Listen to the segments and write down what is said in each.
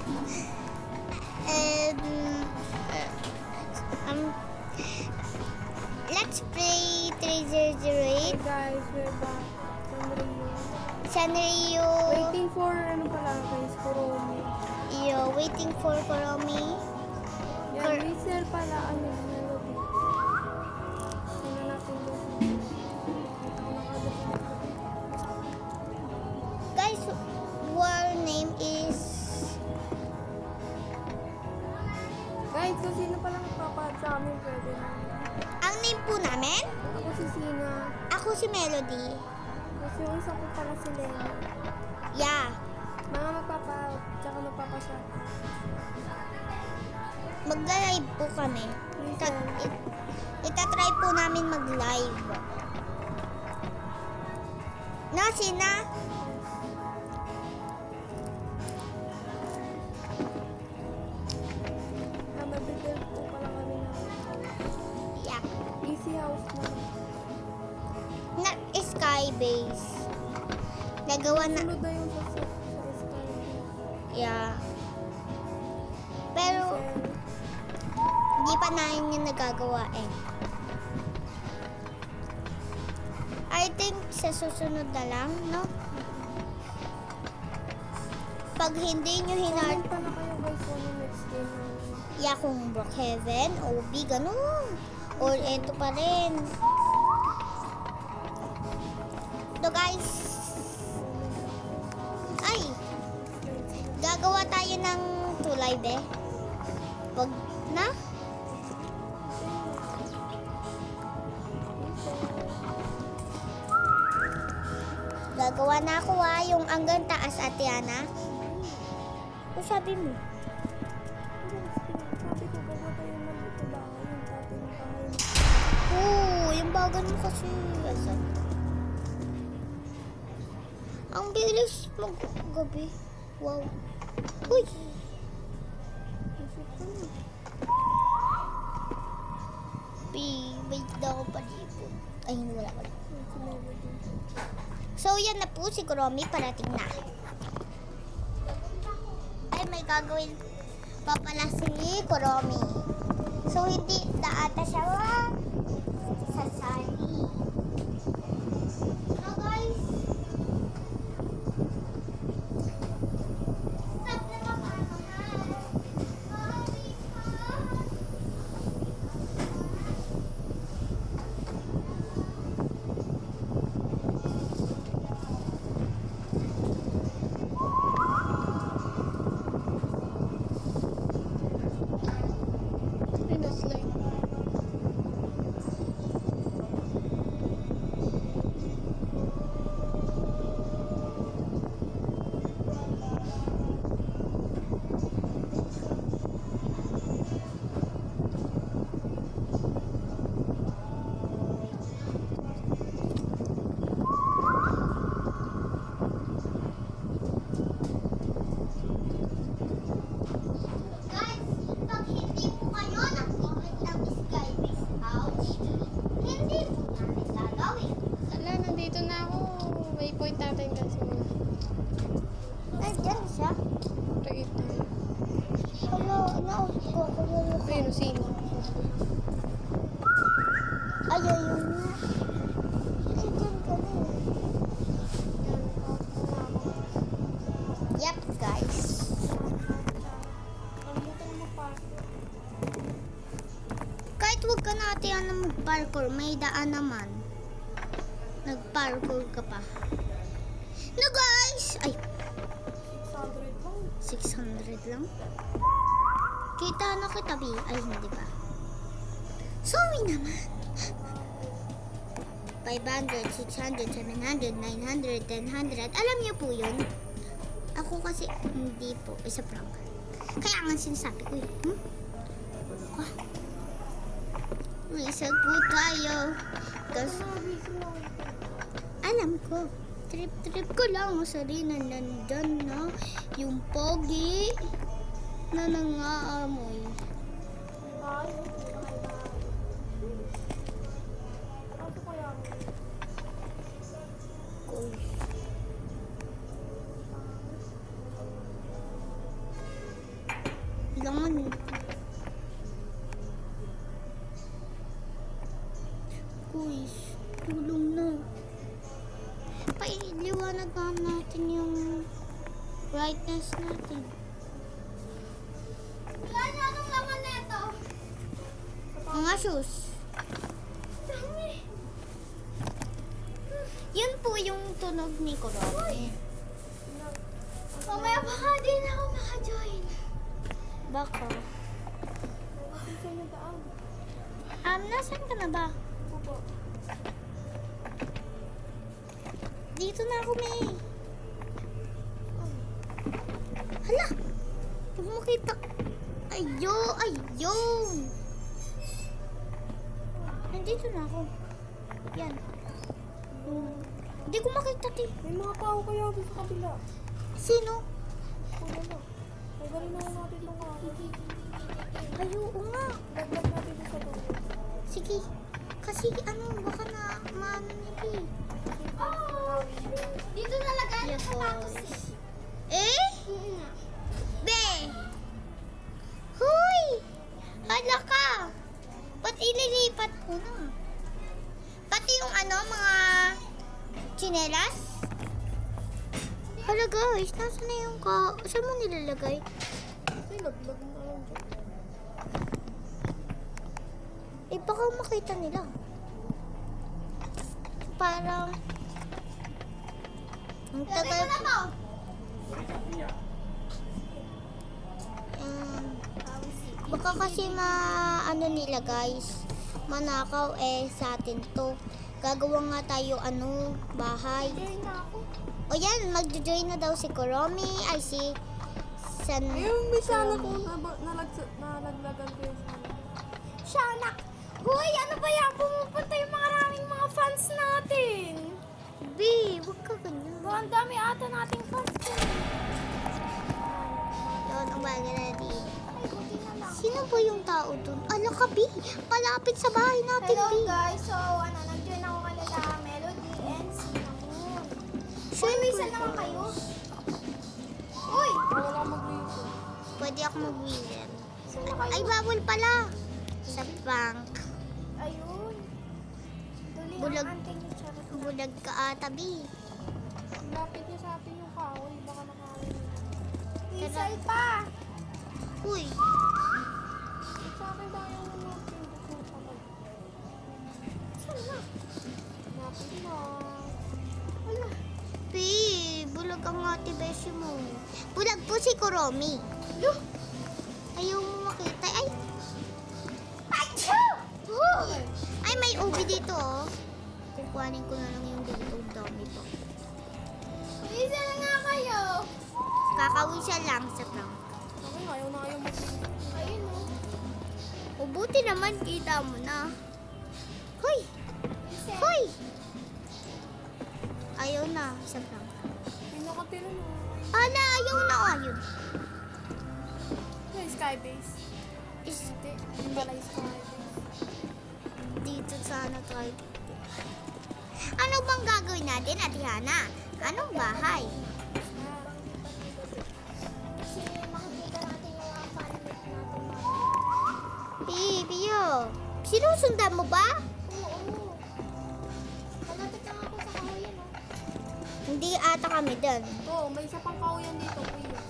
And let's play 3008. Guys, we're back. Sanrio. Waiting for ano pala guys, Kuromi. Waiting for Kuromi. Yan, may sale pala ano, melody. Ano natin doon. Guys, our name is... Guys, kung sino pala nagpapahat sa amin, pwede na. Ang name po namin? Ako si Sina. Ako si Melody. Kasi yung isa ko pala si Lena. Yeah. Mga magpapahat, tsaka magpapashat. Mag-live po kami. Itatry po namin mag-live. No, Sina? Mag-build po pala kami na Yeah. easy house na. Na Sky Base. Nagawa na... Sunod na yung sa Sky. Yeah. Pero, hindi pa namin yung nagagawa eh. I think sa susunod na lang, no? Pag hindi nyo hinar... Comment pa na kayo guys kung yung next game na. Yeah, kung Brookhaven, OB, ganun. Or eto pa rin. So guys, ay, gagawa tayo ng tulay be. Wag na. Gagawa na ako yung hanggang taas, Ate Ana. O sabi mo? Sabi ko, gawa tayo ng ito bahay, yung dati ng bahay. Oo, yung bagan mo kasi. Asan? Ang bilis mag-gabi. Wow. Uy! Isip ko na. Wait na ako palipod. Ay, hindi wala pala. Yung si Melody. So, yan na po si Kuromi. Parating na. Ay, may gagawin pa pala si Kuromi. So, hindi na ata siya sasali. So, guys. Stop na mapapahal. Slide. Guys, pag hindi po kayo nakikinig ng Skybase House, hindi po namin gagawin. Ala, nandito na ako. Waypoint natin kasi muna. Nandiyan siya. Right na. Hala, na-out ko. Ayun, sino? Ayaw yun na. Nandiyan ka na eh. Yep, guys. Kalimutan mo mag-passport. Kahit wag ka natin mag-parkour, may daan naman. Nag-parkour ka pa. No, guys! Ay, 600 lang. 600 lang. Kita na kita, B. Ay, hindi ba? Sorry naman. 500, 600, 700, 900, 1000. Alam niyo po yun? Ako kasi, hindi po. Isa prank. Kaya nga sinasabi ko eh. Reset po tayo. Kasi, alam ko. Trip ko lang sa rin na nandyan na yung pogi na nangaamoy. Uy. pailiwanag nga natin yung brightness natin. Anong laman na ito? Mga shoes. Yun po yung tunog ni Kuromi. Mamaya baka din ako maka-join. Baka. Saan yung daan? Nasaan ka na ba? Opo. Dito na ako, May. Hala! Hindi mo makita. Ayun! Nandito na ako. Yan. Hindi ko makita, ti. May mga tao kaya doon sa kabila. Sino? Wala na. Magaling na natin itong kahit. Ay, oo nga. Dagdag natin ito sa dulo. Sige. Kasi baka na maano niya, ti. Dito nalagay Yes, ang sapatos boys. eh. Eh? Be! Huy! Hala ka! Ba't ililipat ko na? Pati yung mga tsinelas? Hala guys, nasa na yung saan mo nilalagay? Ay, laglag na lang dyan. Eh, baka makita nila. Parang ang tagal ko. Baka kasi nila guys, manakaw sa atin to. Gagawa nga tayo bahay. Join na ako. O yan, magjo-join na daw si Kuromi, ay si San. Ayun, may sana ko nalaglagan ko yung sana. Shanak! Hoy, ano ba yan? Pumupunta yung maraming mga fans natin. B, wag ka ganyan. Baka ang dami ata nating fans. Yun, ang bagay na di. Ay, buti na lang. Sino po yung tao dun? Ala ka, B. Palapit sa bahay natin, Hello B. guys, so nag-join ako kanila Melody and Cinnamon. Sure, May isa naman kayo. Uy! Wala akong mag-review. Pwede ako mag-winner. Saan na kayo? Ay, bawal pala. Sa bank. Ayun. Tuloy Bulag. ang anting ni Charot. Bulag ka ata, B. Lapit niya sa atin yung kahoy. Baka nakawin. Isay pa! Uy, Sa akin ba yung natin? Saan na? Napit na. Wala. B. Bulag ang ate beshi mo. Bulag po si Kuromi. Look! Ayaw mo makita. Ay, Achoo! ay may ubi dito, oh. Kukuhanin ko na lang yung dito. Dami pa. Isa na nga kayo. Kakawin siya lang sa prank. Okay, ayaw na ayaw mag-review. Ayun o. O buti naman, kita mo na. Hoy! Isa. Hoy! Ayaw na sa prank. May nakatira na. Hala, ayaw na. Ayun. Yung Skybase. Is, Hindi. Pala yung Skybase. dito sana tayo. Ano bang gagawin natin, Ate Hana? Anong bahay? Kasi makikita natin yung mga fan-meet natin. Pio, sinusundan mo ba? Oo. Malapit lang ako sa kahoyan o. Hindi ata kami dun. Oo, may isa pang kahoyan dito, kuya.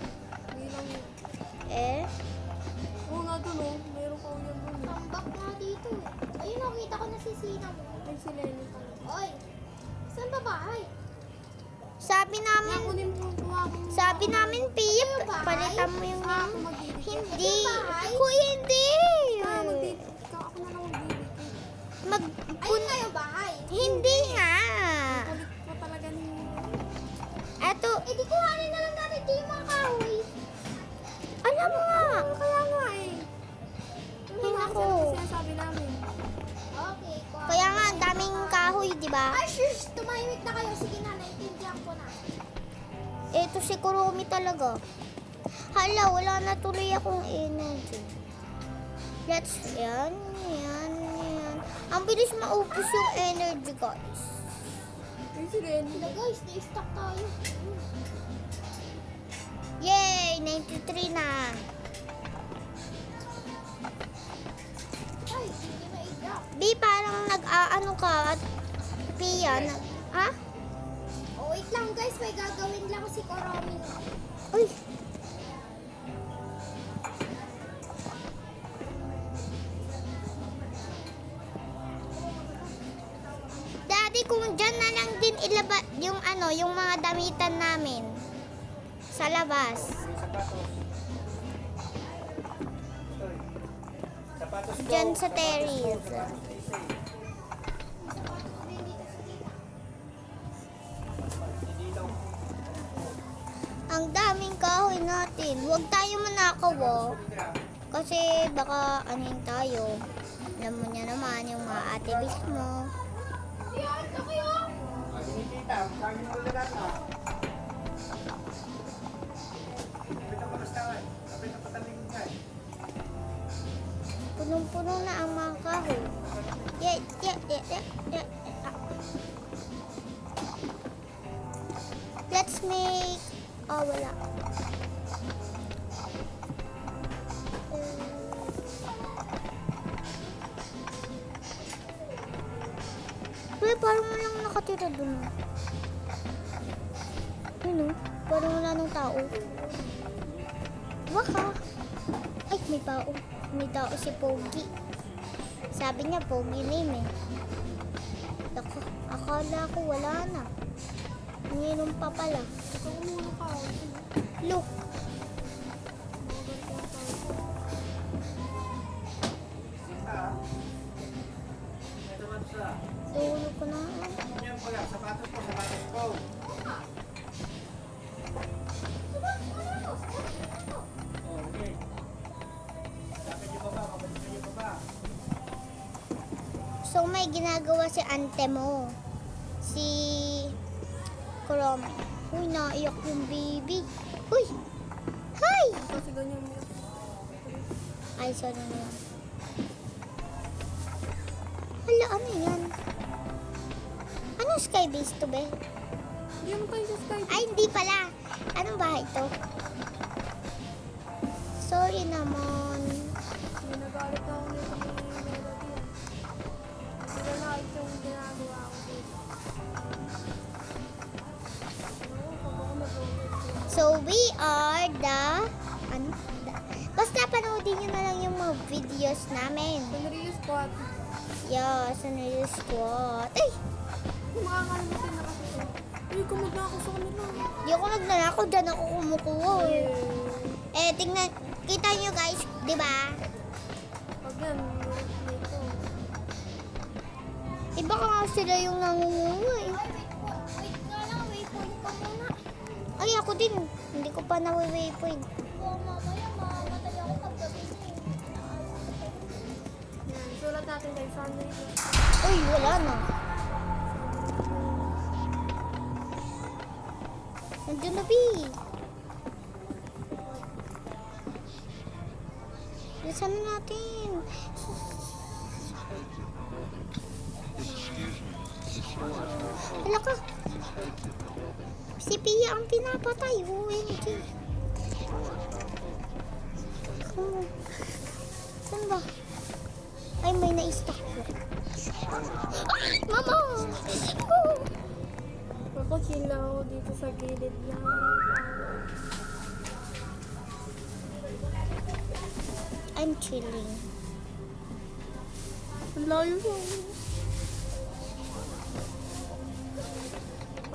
Hindi lang yun. Eh? Oo nga dun o. Mayroong kahoyan dun. Tambak nga dito eh. Ayun, nakita ko na si Sina mo. Ay, si Lenny pala. Oy! Saan ba bahay? Sabi namin, Kunin mo kumakong. sabi namin, Pip, Ano ba? palitan mo yung Ako magbibigay. Hindi. Ito bahay? Kuy, hindi. Ako na lang magbibigay. Mag... Ayun nga yung bahay. Hindi nga. Kulit mo talaga ni... Eto, Eh, di kuhanin na lang natin yung mga kahoy. alam mo nga. Kaya nga eh. Ay, nako. Sinasabi namin. Okay. Kaya nga, ang daming kahoy, di ba? Ay, shush! Tumahimik na kayo. Sige na, naintindihan ko na. Ito si Kuromi talaga. Hala, wala na tuloy akong energy. Yan. Ang bilis maubos yung energy, guys. Ay, sige. Sila guys, na-stuck tayo. Yay! 93 na. Ay, sige na i-drop. Di, parang nag-aano ka at Pia, ha? Oo, Wait lang guys, may gagawin lang si Koromi. Uy! Daddy, kung dyan na lang din ilaba yung ano, yung mga damitan namin. Sa labas. Dyan sa terrace. Ang daming kahoy natin. Huwag tayo manakaw, oh. Kasi baka aning tayo. Alam mo niya naman yung mga ate-bis mo. Punong-puno na ang mga kahoy. Yeah. Let's make... Oh, wala. Uy, parang walang nakatira dun. Ano? Parang wala nang tao. Baka. Ay, may tao. May tao si Pogi. Sabi niya, Pogi name eh. Ako, akala ko wala na. Ngayon pa pala. Look. Ulo ko na. Sapatos ko. So may ginagawa si ante mo. Si Kuromi. Uy, naiyak yung baby. Uy! Hi! Kasi ganyan mo. Ay, sorry na yan. Hala, ano yan? Anong sky base to, be? Hindi mo tayo sa sky. Ay, hindi pala. Anong bahay to? Sorry naman. Hindi nagalit ako nito ni Melody. Hindi na nakit yung ginagawa ko dito. Ano, pag ako mag-overtime. So, we are the... Ano? Basta panoodin nyo na lang yung mga videos namin. Sunrio Squad. Yeah, Sunrise Squad. Ay! Makakalimutin na kasi ito. Uy, kumag na ako sa kanila. Di ako nagnanakaw, dyan ako kumukuha eh. Eh, tingnan, kita nyo guys, di ba? Pag yan, dito. Iba ka nga sila yung nangunguha eh. Wait nga lang, waypoint pa muna. Ay, ako din. Hindi ko pa na-waypoint. Oo, mamaya mamamatay ako pagkagising. Yan, sulat natin kay Sunday. Uy, wala na. Nandiyan na, B. Bilisan na natin. Wala ka. Si Pia ang pinapatay. OMG. Saan ba? Ay, may na-stock ko. Ay, mama! Oh! Ako, chill lang ako dito sa gilid lang. I'm chilling. Ang layo ko.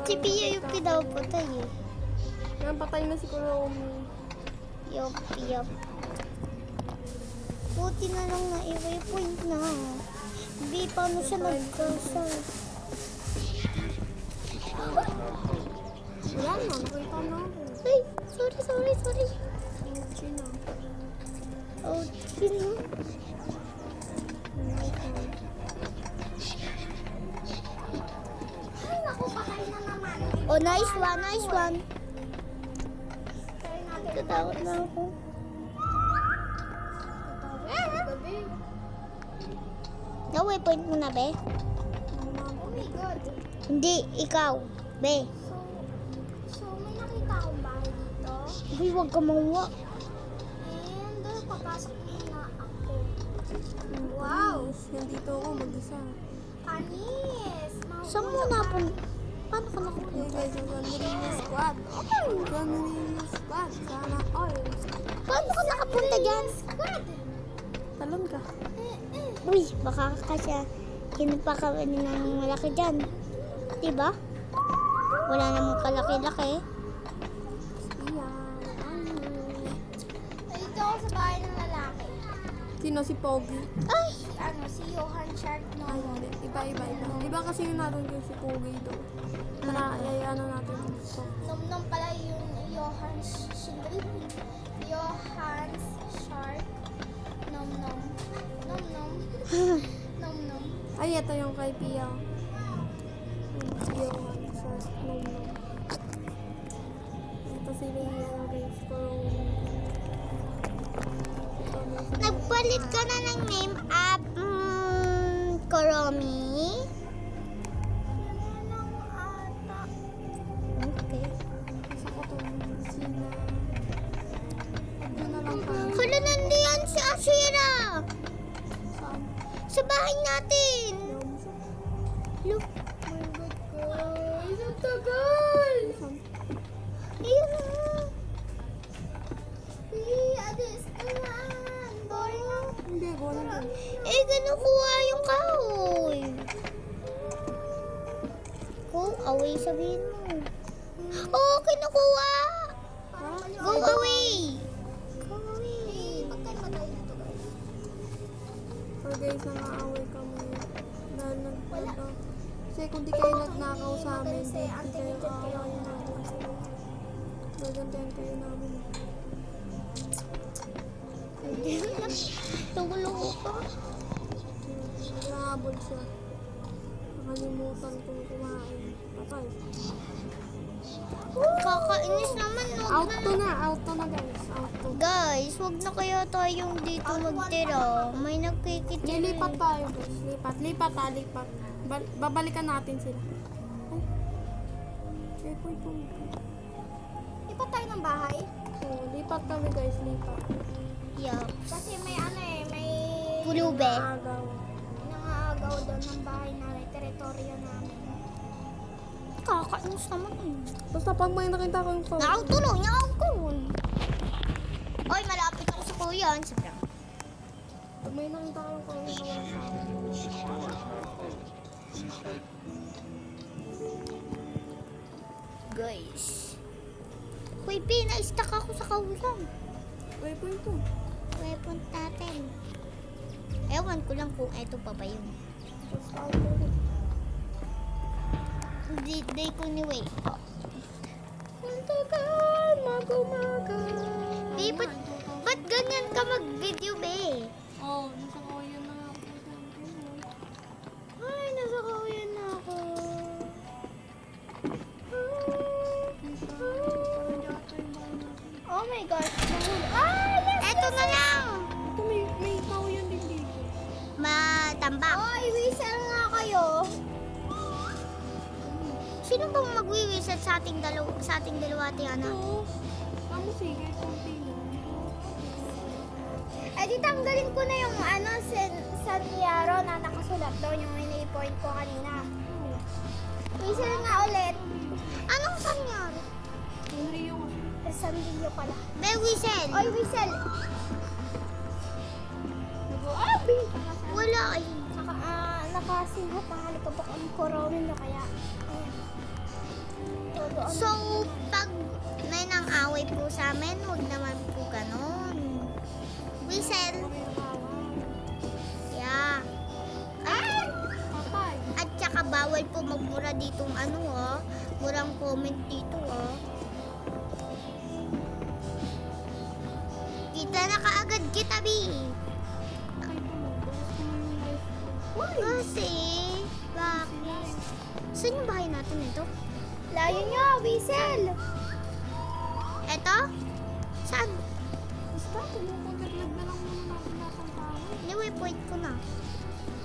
Si Pia yung pinapatay eh. Yan, patay na si Kuromi. Yup. Buti na lang na i-waypoint na. Hindi, paano siya nagkasa? Wala na, nakita na ako. Ay, sorry. Gucci na. Oh, sino? Ay, naku, patay na naman. Oh, nice one. Try natin. Tatakot na ako. Gabi. Na-waypoint mo na, be? Oh my God. Hindi, ikaw. Be. So may nakita akong bahay dito. Uy, huwag ka mawa. And papasok na ako. Wow! Nandito ako mag-isa. Panis! Saan mo napun... Paano ka nakapunta? Okay guys, yung Ganrino Squad. Okay, Ganrino Squad. Sana all. Paano ka nakapunta dyan? Talon ka. Uy, baka kasi pa kami ng malaki dyan. Diba? Wala namang kalaki-laki. Dito ako sa bahay ng lalaki. Sino? Si Pogi? Ay! Si Johan Shark no? Ay, hindi. Iba. Iba kasi yung natin yung si Pogi doon. Tara, ano natin dito. Nom-nom pala yung Johan Shark. Nom-nom. Nom-nom. Nom-nom. Ay, ito yung kay Pia. Johan Shark. No. Ito sila yung guys ko. Nagpalit ka na ng name app, Koromi? Okay. Isa ko itong sina. Ano na lang pa. Hala, nandiyan si Ashira! Saan? Sa bahay natin! Look. Guys, ang tagal! Saan? Ayun na. Adis, kailangan. Boring na. Hindi, wala na. Eh, kinukuha yung kahoy. Go away, sabihin mo. Oo, kinukuha. Go away. Go away. Magkaimatay na to, guys. So guys, nangaaway kami. Dahil kasi kung di kayo nagnakaw sa amin, di kayo kaawayan namin. Gagantayan kayo namin. Tulog ka. Nahabol siya. Nakalimutan kong kumain. Patay. Kakainis naman. Out to na guys. Out to. Guys, wag na kaya tayong dito magtira. May nagkikitira. Lilipat tayo guys. Lipat. Babalikan natin sila. Ay, point. Lipat tayo ng bahay. So, lipat kami guys, lipat. Yeah. Kasi may may Pulube. Agaw. nangaagaw doon ng bahay namin, teritoryo namin. Kakainis naman eh. Basta pag may nakita ko yung phone. Nakautuloy niya ako. Oy, malapit ako sa kuya. Sobrang. Pag may nakita ko yung phone, walang tao. Guys. Uy, na-stuck ako sa kawilang. Waypoint to. Weapon natin. Ewan ko lang kung eto pa ba yun. Just out to. Hindi ko ni wait. Ang tagal, mag-umaga. Be, ba't ganyan ka mag-video, be? Oh, nasa ko yun na ako. Ay, nasa kawilan na ako. Oh my gosh. Yes! Eto na lang. Ito may tao yan din dito. Matambak. Oy, whistle nga kayo. Sino bang magwiwisit sa ating dalawa, Tiana? Oo. Tama, sige, konti lang. Eh di tanggalin ko na yung San Liaro na nakasulat doon yung ini-point ko kanina. Whistle nga ulit. Anong sanyar? Yung Rio kasi. San Rio pala. Be, whistle. Oy, whistle. Abi! Wala ay. Saka, nakasinghot na halikabok ang corona na kaya. Ayan. Todo ang So, pag may nang away po sa amin, huwag naman po ganon. Whistle. May nakawan. Yeah. Patay. At saka bawal po magmura ditong murang comment dito Kita na kaagad kita, Bi. Patay ko mo. Bawas ko na yung life ko. Kasi, bakit? Saan yung bahay natin ito? layo nyo, whistle. Eto? Saan? Basta, pumupunaglag na lang muna natin lahat ng tao. Ni-waypoint ko na.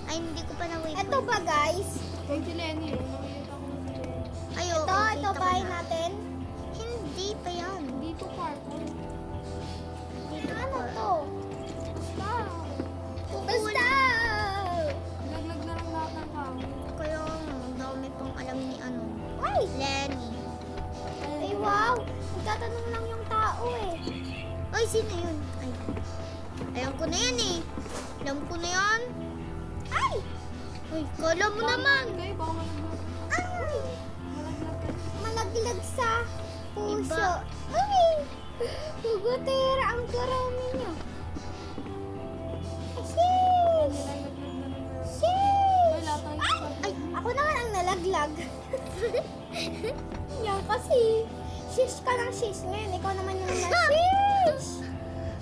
Ay, hindi ko pa na-waypoint. Ito ba guys? Kay si Lenny, nakikita ko na si Lenny. Ay, Ito, oo, ito kita ko bahay na. natin. Hindi pa yan. Dito park. Dito Ano pa. to? Basta. Basta! Laglag na lang lahat ng tao. Kaya ang dami pang alam ni ano. Ay, Ay! Lenny. Ay, wow! Nagtatanong lang yung tao eh. Ay, sino yun? Ay. Alam ko na yan eh. Alam ko na yan. Ay! Ay, kala mo naman. Kayo, baka malaglag. Ay! Malaglag ka. Malaglag sa puso. Iba. Ay! Bugutera ang karami niyo. Sheesh! Nilalaglag na lang. Sheesh! Ay, lahat tayo sa Ay, ako naman ang nalaglag. Yan kasi. Shish ka ng shish ngayon. Ikaw naman yung na-shish.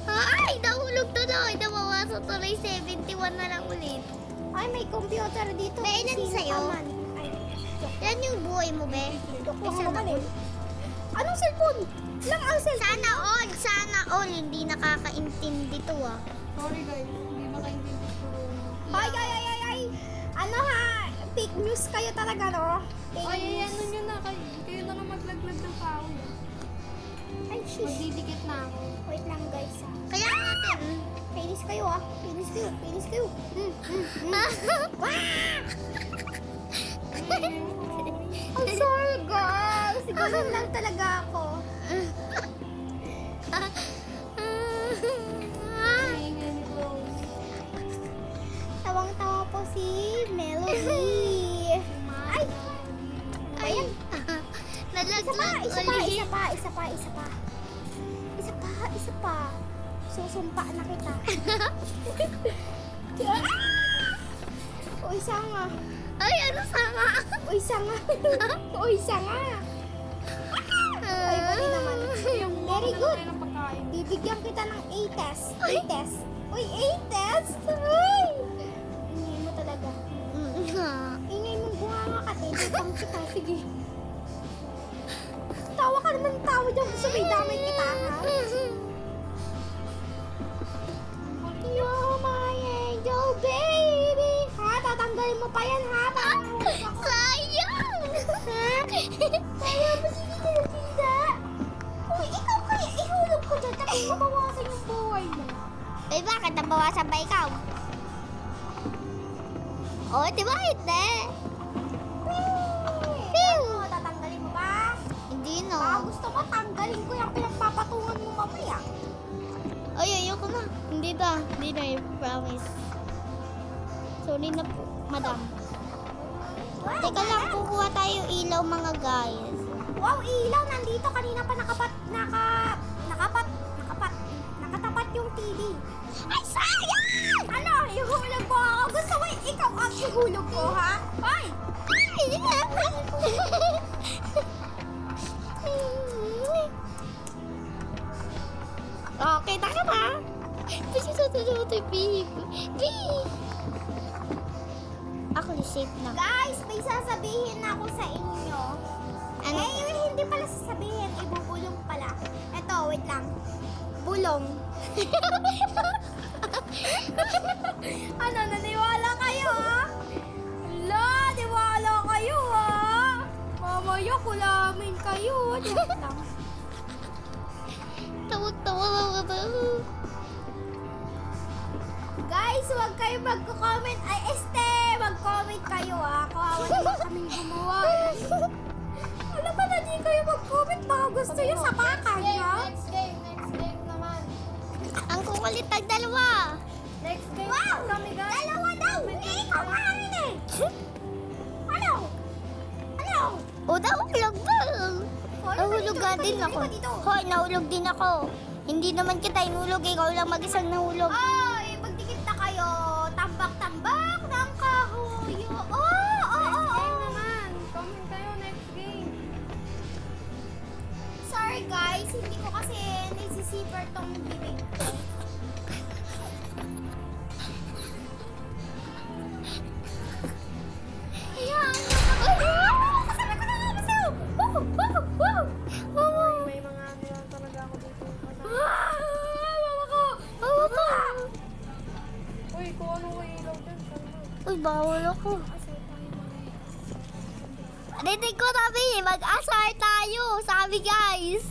Ay, nahulog tuloy. Nabawasan tuloy. 71 na lang ulit. Ay, may computer dito. May ilan Sino sa'yo? ka man? Ay, Yan yung buhay mo, be. joke lang Isa naman na eh. Anong cellphone? Lang ang cellphone. Sana all, hindi nakakaintindi to ah. Sorry guys, hindi makaintindi ko. Ay, ay, ay, ay, ay. Ano ha? Fake news kayo talaga, no? Fake Ay, news. ano nyo na, kayo na lang maglaglag ng tao. Ay, shish. Magdidikit na ako. Wait lang, guys, ha. Kaya natin. Pinis kayo, ha. Pinis kayo, pinis kayo. I'm sorry, guys. Ganun lang talaga ako. Ay, ingay ni Rose. Tawang-tawa po si Melody. Ay! Ay, Isa pa, nalaglag isa pa, ulit. isa pa, isa pa, isa pa. Isa pa, isa pa. Susumpa na kita. Uy, sanga. Ay, ano sama? Uy, sanga. Uy, sanga. Ay, mali naman. Very good. Tayo ng pagkain. Bibigyan kita ng A-test. Ay. A-test. Uy, A-test. Uy. Ingay mo talaga. Ingay mong bunganga ka. Tinutang kita. Sige. Tawa ka naman tawa dyan. Gusto may damay kita, ha? You're my angel, baby. Ha? Tatanggalin mo pa yan, ha? Tatanggalin ako. Sayang! Ha? Kaya mo sige kayo, Pida. Uy, ikaw kaya ihulog ko dyan. Tapos mabawasan yung buhay mo. Eh, bakit nabawasan ba ikaw? Oh, di ba hindi? Ano, tatanggalin mo ba? Hindi Baka no. gusto mo tanggalin ko yung pinagpapatungan mo mamaya. Ay, ayoko na. Hindi na. Hindi na, I promise. Sorry na po, madam. Teka lang, kukuha tayo ilaw mga guys. Wow, ilaw nandito. Kanina pa nakatapat yung TV. Ay, sayang! Ano, ihulog mo ako? Gusto mo ikaw ang ihulog ko, ha? Ay! Okay, taka na. Kasi sa babe. Ako safe na. Guys, may sasabihin na ako sa inyo. Ano? Eh, yung hindi pala sasabihin, ibubulong pala. Eto, wait lang. Bulong. Ano, naniwala kayo, ha? Ala, niwala kayo, ha? Mamaya, kulamin kayo, ha? Joke lang. Tawa-tawa lang ako. Guys, huwag kayo mag-comment. Ay, mag-comment kayo, ha? Kawawa din kaming gumawa. Alam ba na di kayo mag-comment? Baka gusto nyo sapakan, ha? Next game naman. Ang kukulit ang dalawa. Next game Wow! kami guys. Dalawa daw! Eh, ikaw nga rin eh! Ano? Ano? O, nahulog ba? Hoy, Nahulog dito, nga dito, din dito, ako. dito. Hoy, nahulog din ako. Hindi naman kita inulog. Ikaw lang mag-isang nahulog. Ay, magdikit na kayo. Tambak-tambak ng kahoy. Next game naman. Comment kayo next game. Sorry guys, hindi ko kasi nagsisipper tong bibig ko. Ayan. Sabi ko na nga ba sa'yo? May mga ano lang talaga ako dito. Mama ko! Mama ko! Uy, kung ano ko ilaw dyan. Uy, bawal ako. Dinig ko sabi, mag-asar tayo. Sabi guys.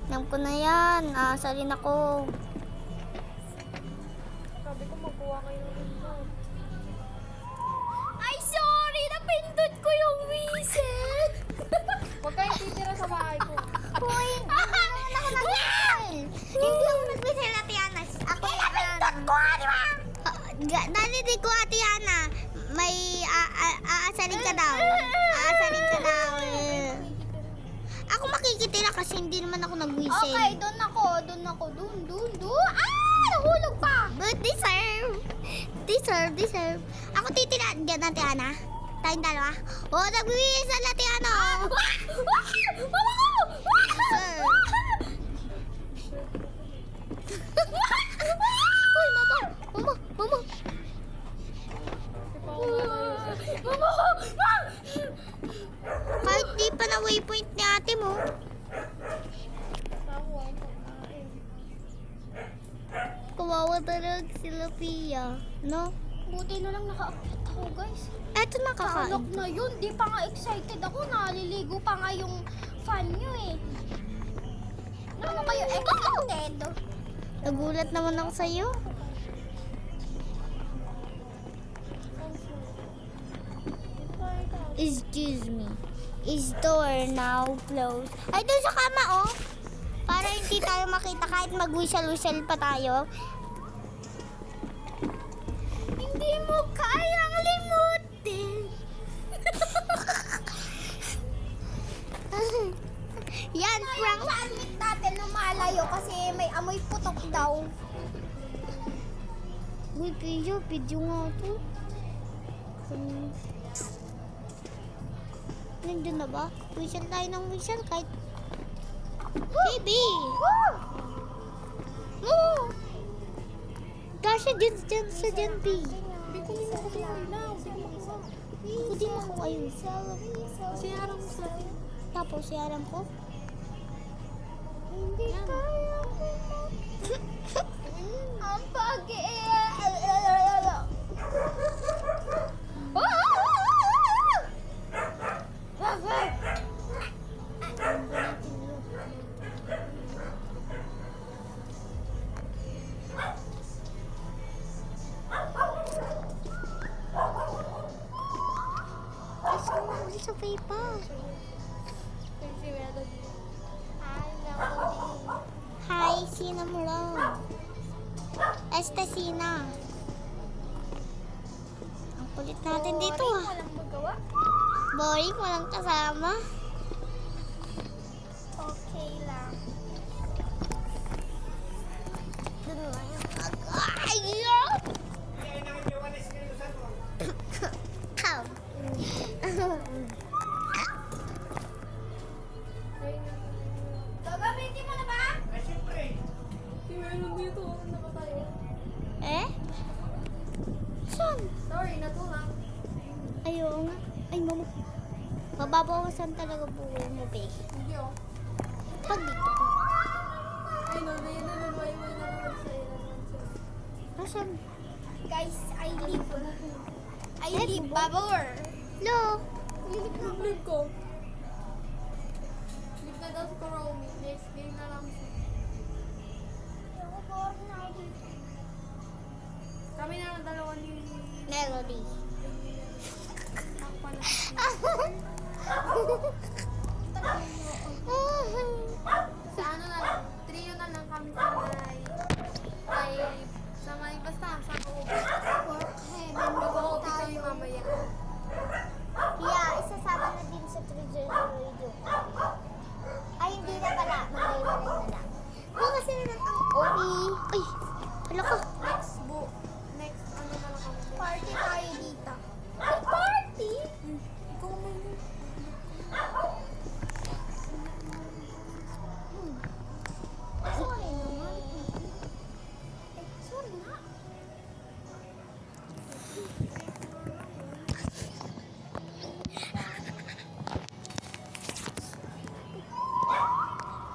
Alam ko na yan. Asarin ako. Sabi ko magkuha kayo ng ilaw. Ay, sorry! aasarin ka daw. Aasarin ka daw. Ako makikitira kasi hindi naman ako nag-whistle. Okay, doon ako. Doon. Ah! Nahulog pa! But deserve. Ako titira. Diyan natin, Ana. Tayong dalawa. Nag-whistle natin, ano. Mama ko! Sir. Uy, mama. Mama ko! Kahit di pa na waypoint ni ate mo. Kawawa talaga sila Pia. No? Buti na lang nakaakyat ako, guys. Eto nakakain. Alok na yun. Di pa nga excited ako. Naliligo pa nga yung fan nyo eh. Ano kayo excited? Nagulat naman ako sa'yo. Excuse me. Is door now closed? Ay, doon sa kama, oh. Para hindi tayo makita kahit mag-whistle-whistle pa tayo. Hindi mo kayang limutin. Yan, prank. Sa admit natin lumalayo kasi may amoy putok daw. Uy, Pia, video nga to. Nandun na ba? Whistle tayo ng whistle kahit... Baby! Woo! Kasha dyan sa dyan, B. Hindi ko nila kasi ilaw. Hindi mo ako ayun. Siyaran mo sa Tapos, siyaran ko. Hindi kaya ang Kasi naman sa paper. si Melody. Hi, Sina mo lang. Esta Sina. Ang kulit natin dito ah. Walang magawa. Boring, walang kasama. Okay lang. Dun lang yung Ay, Kaya nang iwalis kayo sa to. Come. Gagamitin mo na ba? Ay, siyempre. Si Melody dito. Nakatayo. Eh? Saan? Sorry, natulak. Ayaw nga. Ay, mama. Mababawasan talaga buhay mo, babe. Hindi oh. Pag dito. Ay, no, naluluway mo na naman sa ilan. Asan? Guys, I live babor. Lo. Live ko. Live na daw si Kuromi. Next game na lang siya. Ako boring na ako dito. Kami na lang dalawa ni... Melody. Ako pala. Sa ano na lang, trio na lang kami sa may... sa may basta, sa Kuromi. Mag-vote kami mamaya. Yeah, isasama na din sa Treasure Radio. Ay, hindi na pala. Maghiwalay na lang. Kasi naman ang Obi. Ay, hala ka. Next, ano na lang kami. Party tayo dito. Ay, party? Ikaw na yun. Sorry naman. Sorry na.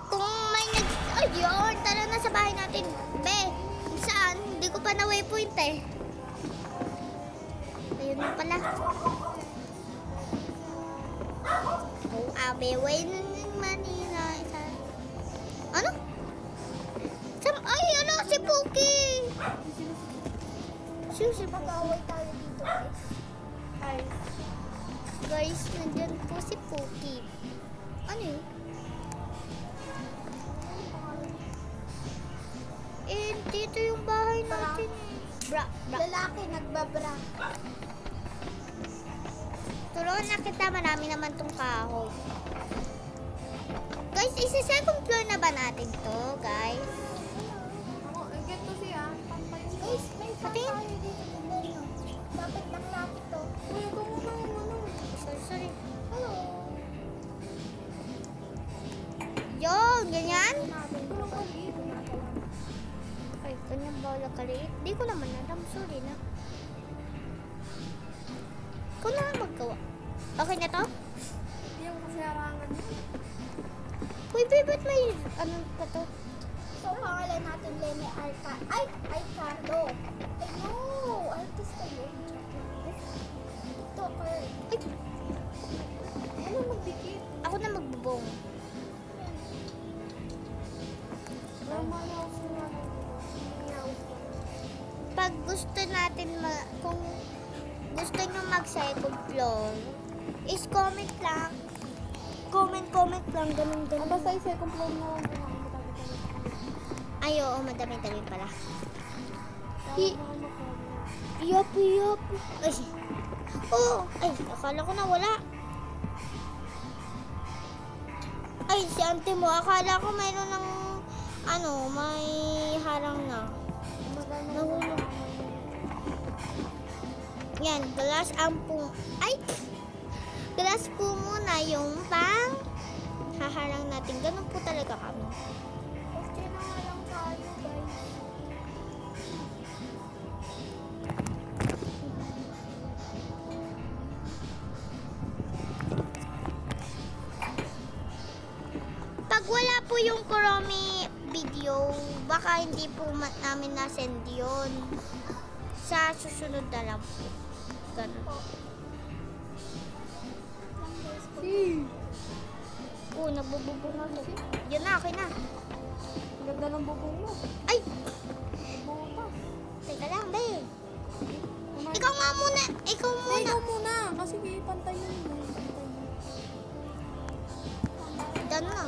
Kung may Ayun, tara na sa bahay natin. Be, saan? Hindi ko pa na waypoint eh. Ayun na pala. Oh, abe, way ng Manila. Ano? Ay, ano? Si Pookie! Si Mag-away tayo dito, guys. Ay, Guys, nandyan po si Pookie. Ano yun? Eh, dito yung bahay natin eh. Bra. Lalaki nagbabra. naman nakita, marami naman tong kahoy. Guys, isa-second floor na ba natin to, guys? Ako, get to see pampay. Guys, may Saan tayo dito? Tignan nyo. Bakit lang lapit to? Uy, ito muna yung ano. Sorry. Hello. Yun, ganyan? Natin. Tulong ko dito. Ay, ganyan ba wala kaliit? Di ko naman alam, sorry na. Ikaw na lang maggawa. Okay na to? Yung kasarangan niya. Uy, babe, ba't may ano pa to? So, pangalan natin Lene Arca. Ay, Cardo. Ay, no. Artist kayo. TikToker. Ay, Ano magdikit? ako na magbubong. Normal house na lang. Pag gusto natin, kung gusto nyo mag-second floor, is comment lang. Comment lang, ganun. Basta yung second floor na lang. Ay, oo, madami-dami pala. Hi. Yup. Ay, oh, ay, akala ko na wala. Ay, si ante mo, akala ko mayroon ng, may harang na. Nahulog. Yan, glass ampung. Ay! Glass po muna yung pang haharang natin. Ganun po talaga kami. Okay na nga lang tayo, guys. Pag wala po yung Kuromi video, baka hindi po namin nasend yun. Sa susunod na lang po. Ganun. Oo, nagbububong ako. Yun na, okay na. Ang ganda ng bubong mo. Ay! Butas. Teka lang, be. Umay- Ikaw nga muna. Ikaw Ay, muna. ikaw muna. Kasi pantay yun. Pantay yun. Done na.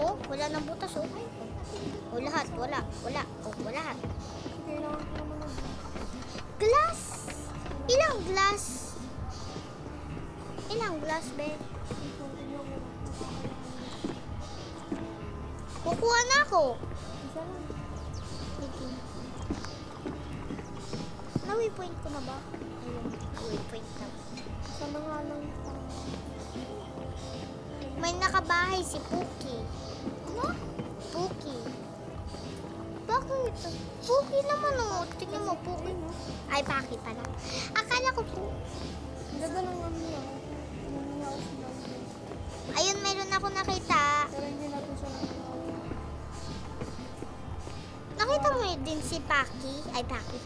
Oh, wala nang butas, oh. Oh, lahat. Wala. Oh, wala. Kailangan ko naman ng Glass! Ilang glass? Ilang glass, be? Kukuha na ako. Isa lang. Sige. Na-waypoint ko na ba? Ayun, na-waypoint na. Isa na nga lang. May nakabahay si Puki. Ano? Puki. Bakit? Puki naman, oh. Tingnan mo, Puki. Ay, bakit pala? Akala ko po. Ang ganda ng ano niya. Ang house niya. Ayun, meron ako nakita. Pero hindi natin siya nakakawin. Nakita mo din si Paki? Ay, Paki.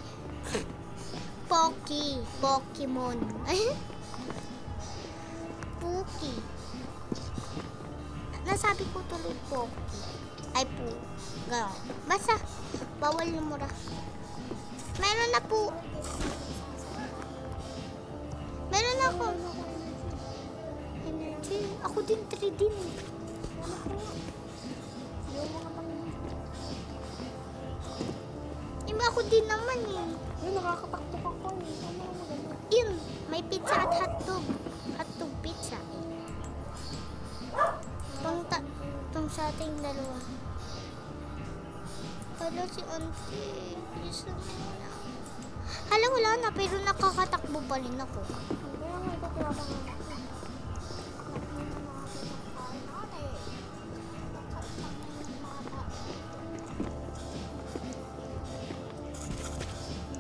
Poki. Pokemon. Puki. Nasabi ko tuloy Poki. Ay, po. Gano'n. Basta, bawal yung mura. Meron na po. Meron ako. Energy. Ako din 3 din. Yung mga panginoon. Iba ako din naman eh. Yun, nakakataktok ako eh. Ano ang maganda? Yun, may pizza at hotdog. Hotdog pizza. Tong sa ating dalawa. Hala si auntie. Please lang wala. Hala wala na, pero nakakatakbo pa rin ako. Kaya nga ito pinapanganak ko.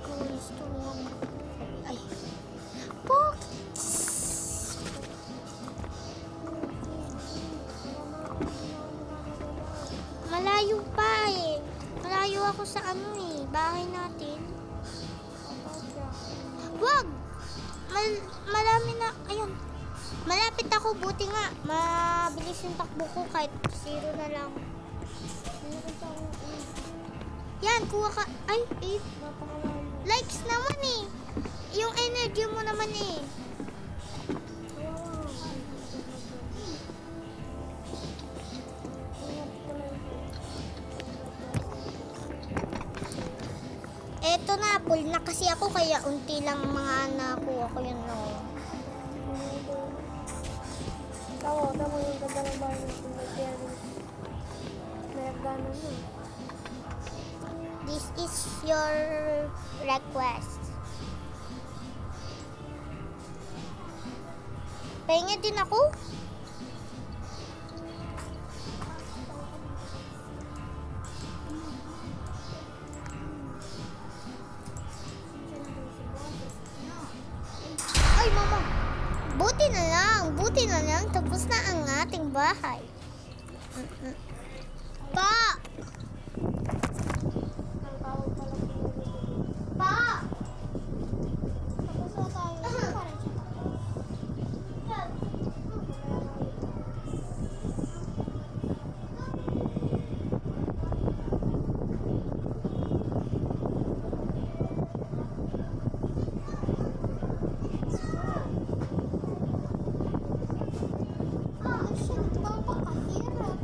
Guys, tuwang. Ay. Pok! Malayo pa eh. Malayo ako sa bahay natin. Wag! Marami na, ayun. Malapit ako, buti nga. Mabilis yung takbo ko kahit 0 na lang. Yan, kuha ka. Ay, 8. Napakalayo. Likes naman eh. Yung energy mo naman eh. Eto na, full na kasi ako kaya unti lang mga nakuha ko yun no. your request. Pahinga din ako. Ay, mama. Buti na lang. Tapos na ang ating bahay. Pa! Pa! Tapos na tayo. Parang shit, napakahirap.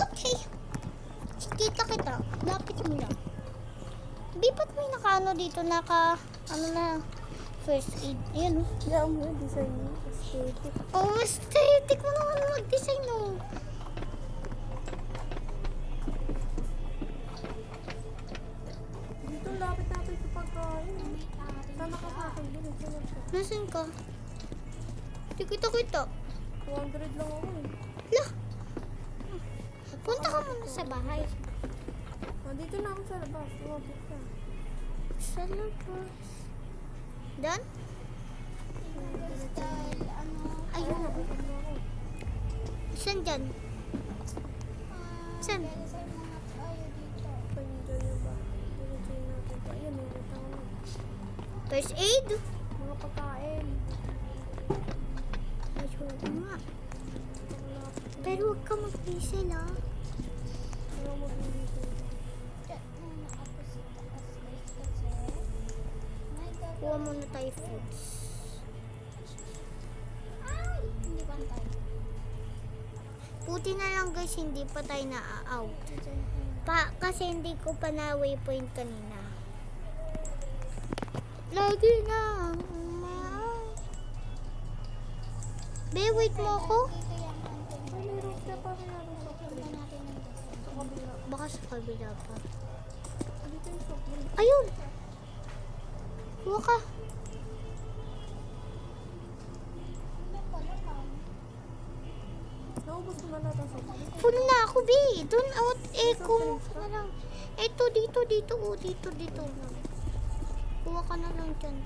Okay. Kita. Lapit mo lang. Di ba't may naka-ano dito? Ano na? First aid. Ayan, oh. Yeah, mo design mo. Aesthetic. Oh, aesthetic mo naman mag-design, oh. Dito, lapit-lapit sa pagkain. Sana ka sa akin din. Nasaan ka? Di kita. 200 lang ako eh. Lah. Punta ka muna sa bahay. Nandito na ako sa labas. Lumapit ka. Sa labas. Done? Ayun. Nakapit na ako. Saan dyan? Saan? Pandiyan yung ba? Diretsuhin natin pa. Ayan, nakita ko na. First aid? Mga pagkain. Ayun nga. Pero huwag ka mag-diesel, ah. Wala mo dito. Kuha muna tayo fruits. Hindi pantay. Buti na lang guys, hindi pa tayo na-out. Kasi hindi ko pa na-waypoint kanina. Lagi na. Be, wait mo ako. Ay, meron siya pa rin natin sa kabila. Sa kabila. Baka sa kabila pa. Dito yung soft drink. Ayun! Kuha ka. Naubos mo na lahat ang soft drink. Full na ako, be. Doon out. Kung na lang. Ito, dito. Oh, dito. Kuha ka na lang dyan.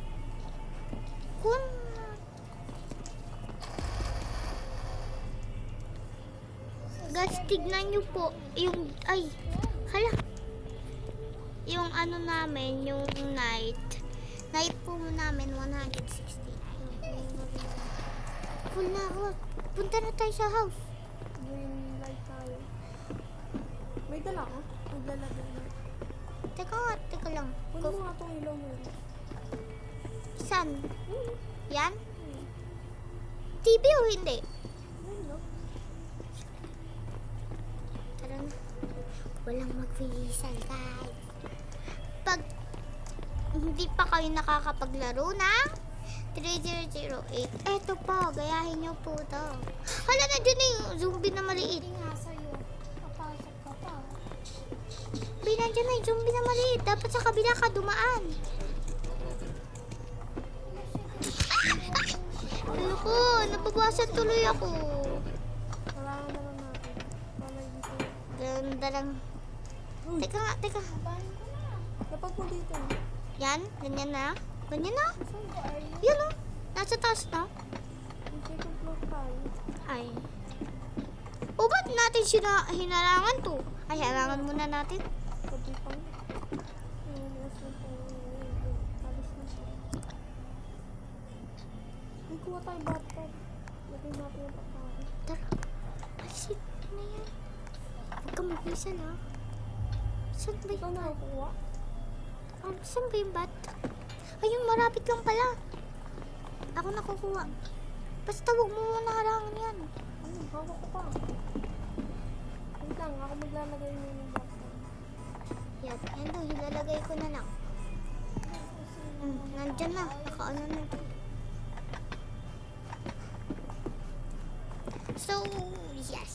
Kuha na. Guys, tignan nyo po. Yung ano namin, yung night. Night po namin, 169. Full na ako. Punta na tayo sa house. Green light tayo. May dala ka? Maglalagay na. Teka lang. Kunin mo nga itong ilaw mo. Saan? Yan? TV o hindi? Ayun, no? Tara na. Walang mag-whistle, guys. Pag hindi pa kayo nakakapaglaro ng 3008, eto po, gayahin nyo po to. Hala, nandiyan na yung zombie na maliit. Hindi nga sa'yo. Papasok ka pa. Nandiyan na yung zombie na maliit. Dapat sa kabila ka dumaan. Ayoko, nababasan tuloy ako. Kailangan na lang natin. Pamay dito. Ganda lang. Teka. Babahin ko na. Lapag mo dito. Yan, ganyan na. Saan ba are you? Yan o. Nasa taas na. Yung second floor tayo. Ay. O ba't natin hinarangan to? Ay, harangan muna natin. Sabi pa nga. Ayun, last na tayo. Alis na siya. May kuha tayo bathtub. Lagay natin yung pagkain. Tara. Alisin na yan. Huwag ka mag-whistle, ha? Saan ba Ikaw yung bat? nakakuha? Saan ba yung bat? Ayun, marapit lang pala. Ako nakukuha. Basta huwag mo muna harangan yan. Ano? Hawak ko pa. Wait lang. Ako maglalagay yung bathtub. Yan. Yan daw, hilalagay ko na lang. Nandyan na. Nakaano na. So, yes.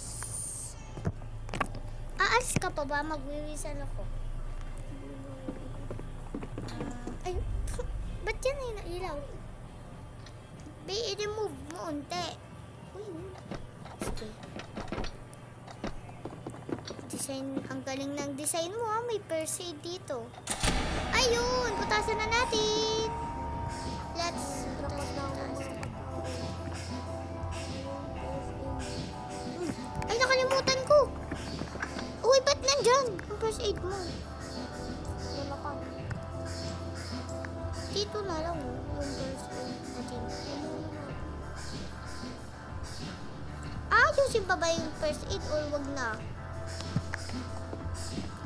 Aalis ka pa ba? Magwiwisan ako. Ay, ba't yan ay nailaw? I-remove mo unti. Uy, sige. Design, ang galing ng design mo ha. May first aid dito. Ayun, putasan na natin. Let's Dapat na ako putasan. mga Ay, nakalimutan ko. Uy, ba't nandyan? Ang first aid mo. wala pa. Dito na lang oh, yung first aid natin. Ayusin pa ba yung first aid or wag na?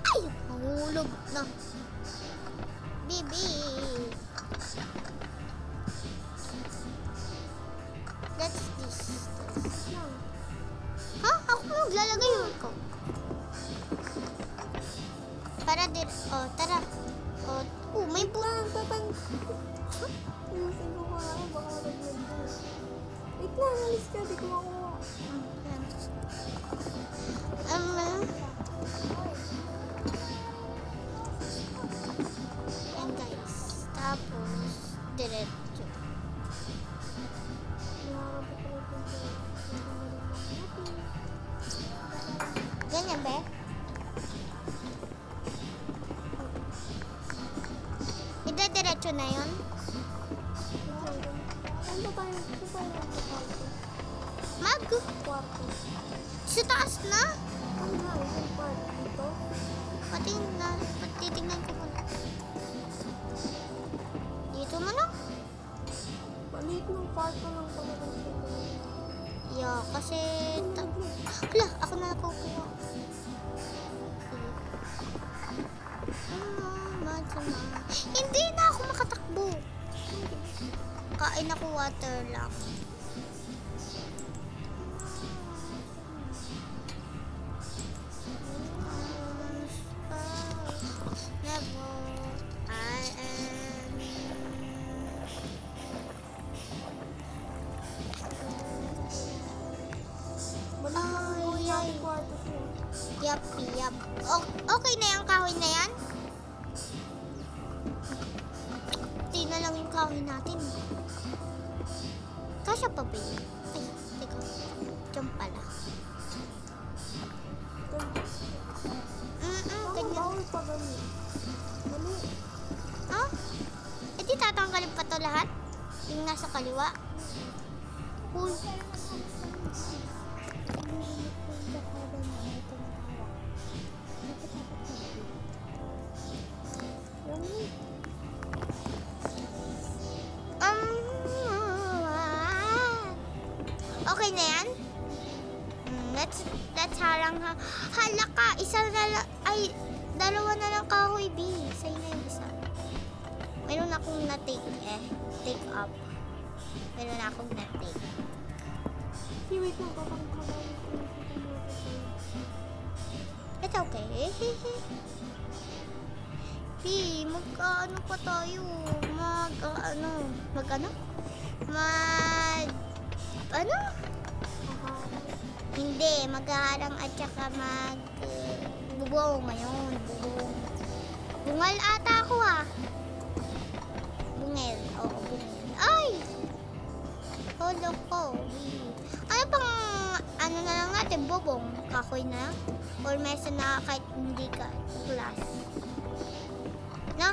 Ay, mahulog na. Bibi. That's this. Lang. Ha? Ako maglalagay yun ko. Para din. Oh, tara. Oh, may Lang, tatang. Ayusin ko pa ako, baka naglag ko. Wait lang, alis ka, di ko makuha. Yan guys. Tapos, diretso. Nakakapit ko lang ito. Ganyan ba? Ida-diretso na yun? Ano ba tayo? Ano tayo ang kwarto? Mag? Kwarto. Sa taas na? Ano nga, yung kwarto dito? Patitignan ko muna. Dito na lang? Maliit ng kwarto lang pala kasi. Yeah, kasi... Hala, ako na nakukuha. Hindi na ako makatakbo. Kain ako water lang. Never I am. Maliit Ay, ng kwarto siya. Yap. Okay na yung kahoy na yan? Di na lang yung kahoy natin. Kasya pa ba yun? Ay, teka. Diyan pala. Ang Ganyan. bawal pa ganun. Mali. Ha? Eh di tatanggalin pa to lahat? Yung nasa kaliwa? Uy. Mali. Okay na yan? Let's harang ha. Hala ka, isa na lang, ay, dalawa na lang kahoy, B. Sa'yo na yung isa. Meron akong na-take take up. Meron akong na-take. Si wait lang, papangkalain ko yung It's okay. B, mag-ano pa tayo? Ano? Hindi, maghaharang at saka bubong ngayon. Bubong. Bungal ata ako ha. Bungel. Oo, bungel. Ay! Holo ko. Ano pang, ano na lang natin, bubong? Kahoy na? Or mesa na kahit hindi ka glass? No?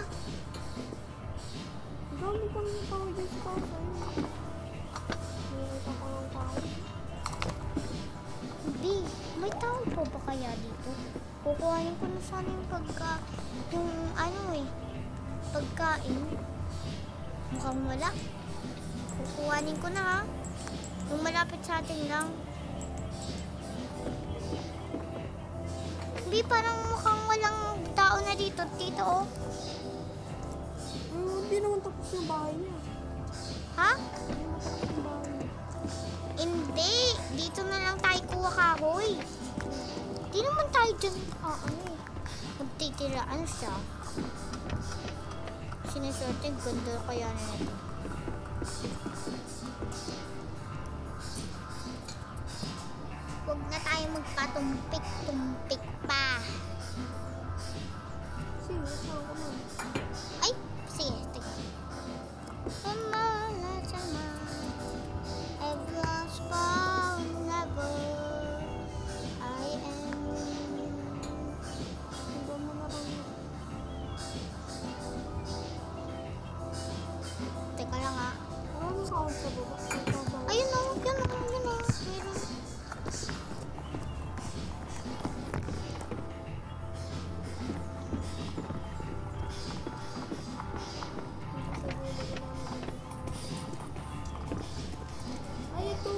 Dami kami ng tao dyan sa kasa. Nakita ko ng tao. B, may tao po ba kaya dito? Kukuhanin ko na sana yung pagkain. Mukhang wala. Kukuhanin ko na ha. Yung malapit sa atin lang. B, parang mukhang walang tao na dito. Tito, oh. Hindi naman tapos yung bahay niya. Ha? Hindi naman tapos yung bahay niya. Hindi. Dito na lang tayo kuha kahoy. Di naman tayo dyan, magtitiraan siya. sinusuot yung ganda kaya na ito. Huwag na tayo magpatumpik-tumpik pa. Sige, saan ko man. Ay, sige, tingnan. I've lost forever. I am. Hanggang mo na lang. Teka lang ah. Maraming sound sa baba. Ayun o, yun o, yun o. Meron. Ay, ito.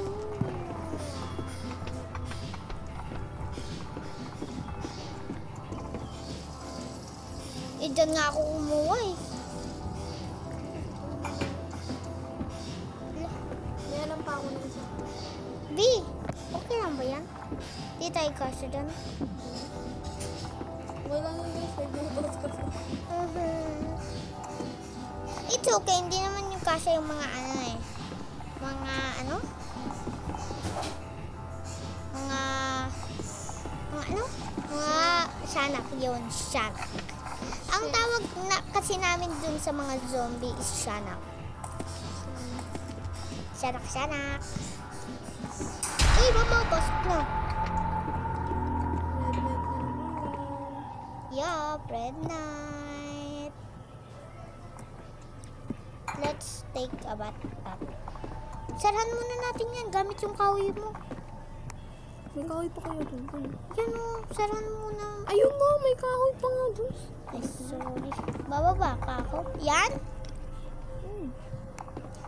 Eh, dyan nga ako kumuha eh. May alam pa ako ng isa. B, okay lang ba yan? Di tayo kasi dyan. Wala nang guys, 5 minutes kasi. It's okay, hindi naman yung kasi yung mga ano eh. Mga ano? Mga ano? Mga shanak yun, shanak. Ang tawag na kasi namin dun sa mga zombie is shanak. Shanak. Uy, baba, pasok na. Red light na naman. Yup, red night. Let's take a bath up. Sarahan muna natin yan gamit yung kahoy mo. May kahoy pa kayo dun. Yan o, sarahan muna. Ayun nga, may kahoy pa nga dun. Ay, sorry. Bababa ka ako. Yan?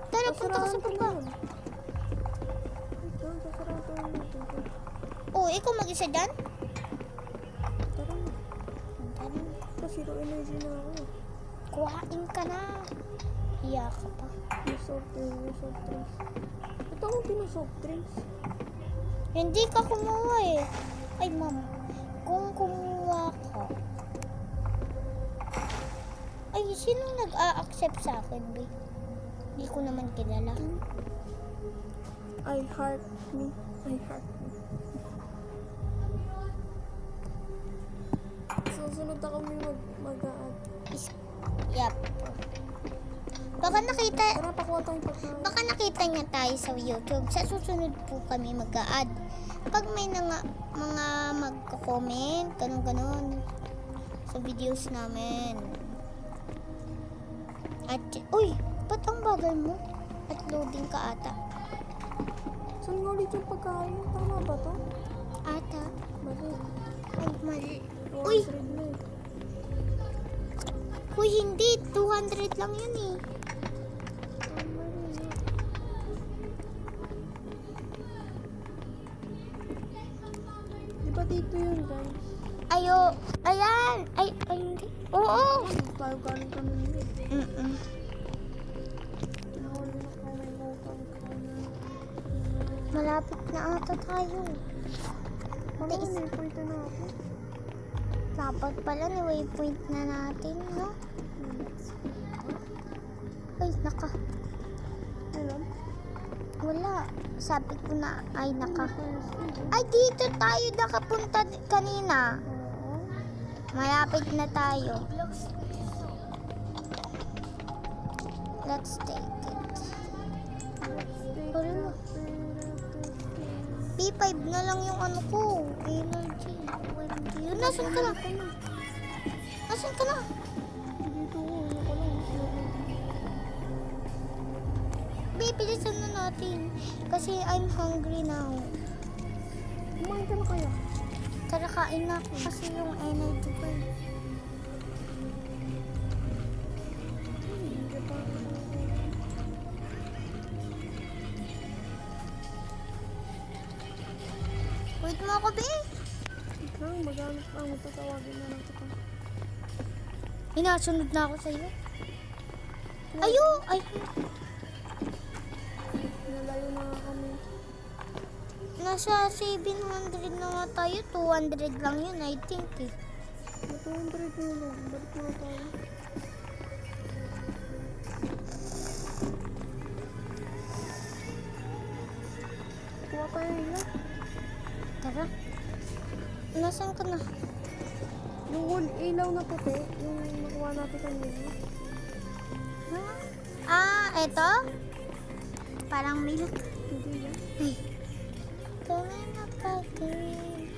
Tara, punta ka sa baba. Ito, sasarado natin. Oh, ikaw mag-isa dyan? Tara na. Tara na. Kasi zero energy na ako. Kuhain ka na. Hiya ka pa. May soft drinks. Ito akong pinasoft drinks. Hindi ka kumuha eh. Ay, ma'am. Kung kumuha ka. Ay, sinong nag-a-accept sa akin, be? Hindi ko naman kilala. I heart me. Susunod na kami mag-aad. Yup. Baka nakita, Tara, pakuha tayong pagkain. baka nakita niya tayo sa YouTube. Sa susunod po kami mag-a-add. Pag may mga magko-comment, ganun-ganun, sa videos namin. At, uy, ba't ang bagal mo? At loading ka ata. Saan nga ulit yung pagkain? Tama ba to? Ata. Mali. Ay, mali. Uy, 200 na eh. uy, hindi. 200 lang yun eh. Di ba dito yun, guys? Ayan. Ay, hindi. Oo. Tayo galing kami nila. Mm-mm. Tinawali na ako may utang ka na. Malapit na ata tayo. Parang may point na ako. Dapat pala ni waypoint na natin, no? Ay, naka. Alam? Wala. Sabi ko na, ay, naka. Ay, dito tayo nakapunta kanina. Malapit na tayo. Let's take it. Wala. P5 na lang yung ano ko. Energy. Yun, nasan ka na? Nasan ka na? Dito ko. Ano ko lang. Bilisan na natin. Kasi I'm hungry now. Kumain ka na kaya? Tara, kain na ako kasi yung energy ko. Hindi pa. Wait mo ako, be. Lang, magamit pa. Magtatawagin na lang kita. Hinasunod na ako sa'yo. Ayo! Ay, Nalayo na nga kami. nasa 700 na nga tayo. 200 lang yun, I think eh. May 200 na lang. Balik na tayo. paella. Tara. Nasaan ka na? Yung ilaw na puti, yung nakuha natin kanina. Eto? Parang milk. Hindi yan. Ay. Tunay na pagkain.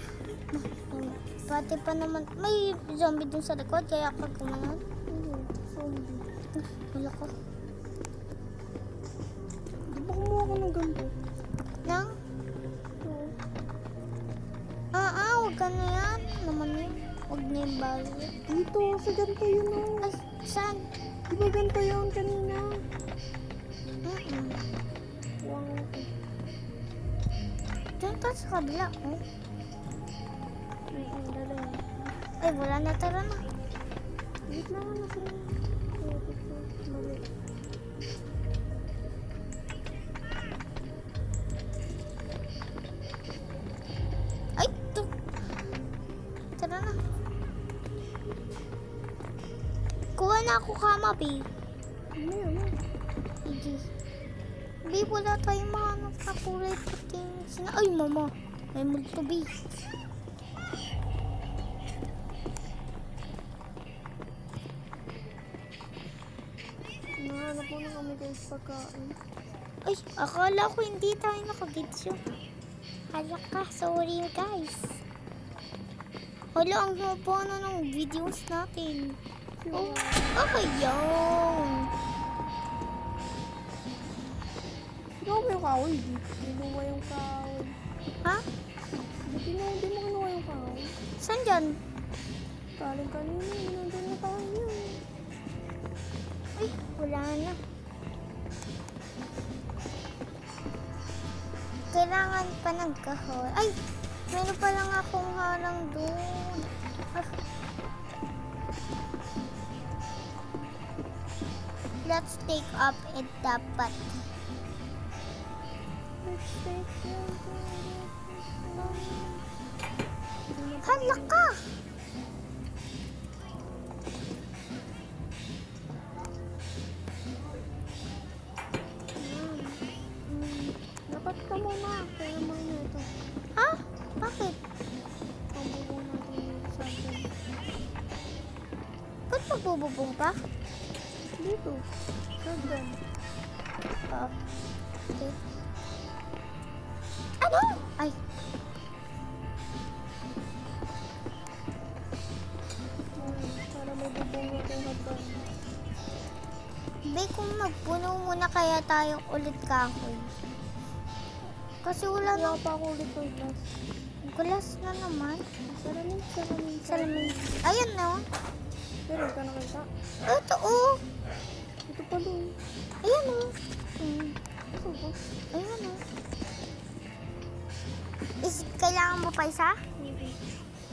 Pati pa naman, may zombie dun sa likod, kaya ako gumanon. Hindi, zombie. Wala ko. Di ba kumuha ko ng ganito? Nang? Oo. Huwag ka na yan. Naman yun. Huwag na yung bago. Dito, sa ganito yun o. Ay, saan? Di ba ganito yun kanina? Wow. Diyan tayo sa kabila, oh. Dala yan. Ay, wala na. Tara na. Wait lang, nasa na. Mali. Ay, ito. Tara na. Kuha na ako kama, B. Ano yan? Hindi. B, wala tayong mahanap na kulay puting Ay, mama. May multo, B. Nahanap mo na kami guys pagkain. Ay, akala ko hindi tayo nakabidyo. Hala ka, sorry guys. Hala, ang haba na ng videos natin. Oh, okay yun. Kinuha mo yung kahoy, di? Kinuha yung kahoy. Ha? Di mo kinuha yung kahoy. Saan dyan? Galing kanina, nandun na tayo. Ay, wala na. Kailangan pa ng kahoy. Ay, meron pa lang akong harang doon. Let's take up it dapat. Hala ka! Dapat ka muna. Kaya mo na ito. Ha? Bakit? Pambubong natin yung something. Ba't magbububong pa? Dito. Shotgun. Okay. Ano? Ay. Para may bubong natin hotdog. Be, kung magpuno muna kaya tayo ulit kahoy. Kasi wala Wala nang pa ako ulit ng glass. gulas na naman. Salamin. Salamin. Ayun na. Pero ka nakita. Ito oh. Ito pa doon. Ayan oh. Ito ba? Ayan oh. Kailangan mo pa isa?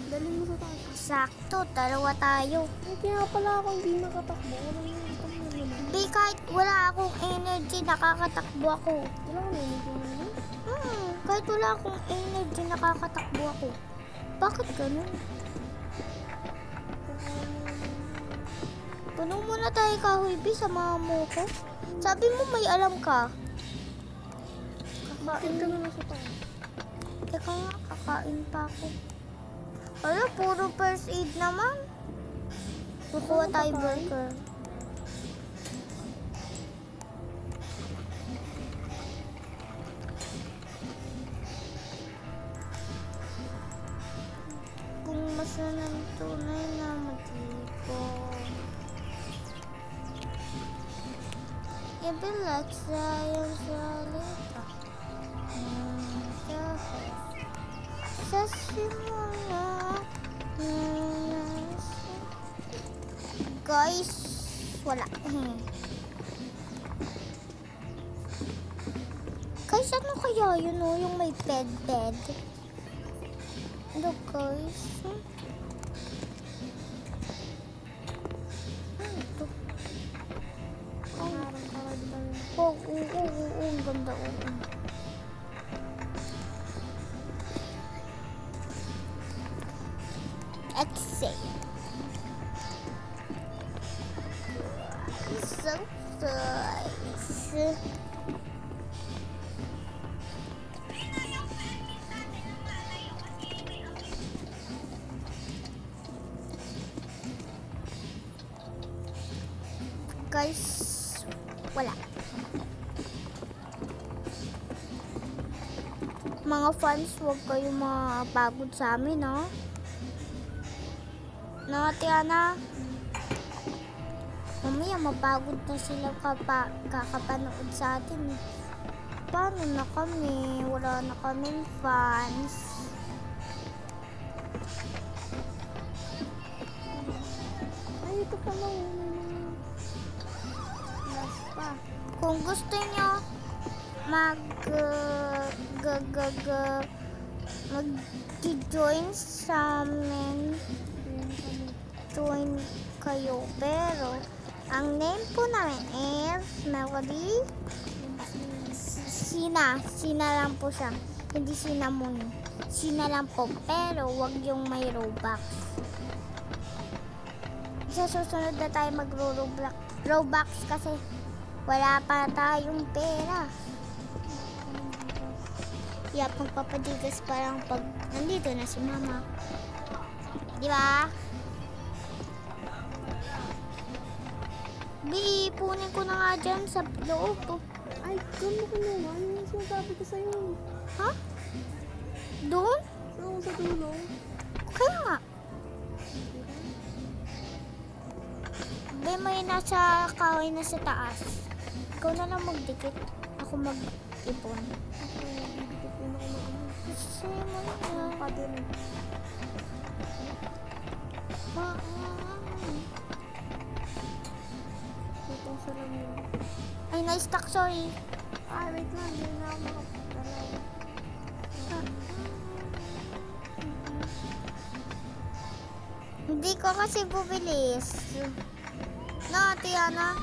Dali mo sa taas. Sakto, dalawa tayo. Ay, kaya pala ako hindi nakatakbo. Wala na ito mo naman. Be, kahit wala akong energy, nakakatakbo ako. Wala ka na yun naman. Kahit wala akong energy, nakakatakbo ako. Bakit ganun? Puno muna tayo kahoy, B, sa mo ko. Sabi mo may alam ka. Bakit ka na nasa taas? Teka nga, kakain pa ako. Wala, puro first aid naman. Kukuha tayo burger. Kung masanang tunay na mag-ipo. Ibilak sayang salita. Sa simula. Guys, wala. Guys, ano kaya yun o? Yung may bed. Ano guys? Ano ito? Oo, ang ganda, oo. Exit. So nice. guys, wala. Mga fans, huwag kayong mapagod sa amin, no? No, Tiana? Mamaya mapagod na sila kakapanood sa atin. Paano na kami? Wala na kaming fans. Ay, ito pala. Last pa. Kung gusto nyo mag-join sa amin, join kayo. Pero, ang name po namin is Melody. Sina lang po siya. Hindi Cinnamon. Sina lang po. Pero, wag yung may Robux. Sa susunod na tayo mag-Robux kasi wala pa tayong pera. Yap, magpapadigas parang pag nandito na si mama. Di ba? Bi, punin ko na nga dyan sa loob. Ay, doon mo kinuha. Ano yung sinasabi ko sa'yo? Ha? Doon? Oo, sa dulo. Kaya nga. Be, may nasa kahoy na sa taas. Ikaw na lang magdikit. Ako mag-ipon. Ako, bibigyan ko na ako ng ano. Sa'yo mo na. Pa din. Ito sa lamin. Ay, na-stuck, sorry. Ay, wait lang. Hindi na ako makapagdalaw. Hindi ko kasi bubilis. No, Tiana.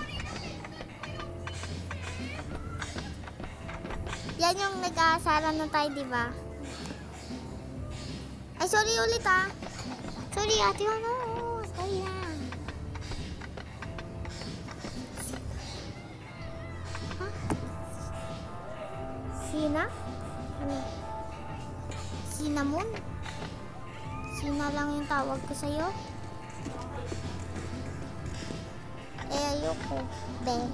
Yan yung nag-aasaran na tayo, di ba? Ay, sorry ulit ah. Sorry, Ate Tiana. Sorry na. Ha? Sina? Ano? Cinnamon? Sina lang yung tawag ko sa'yo? Eh, ayoko. Be.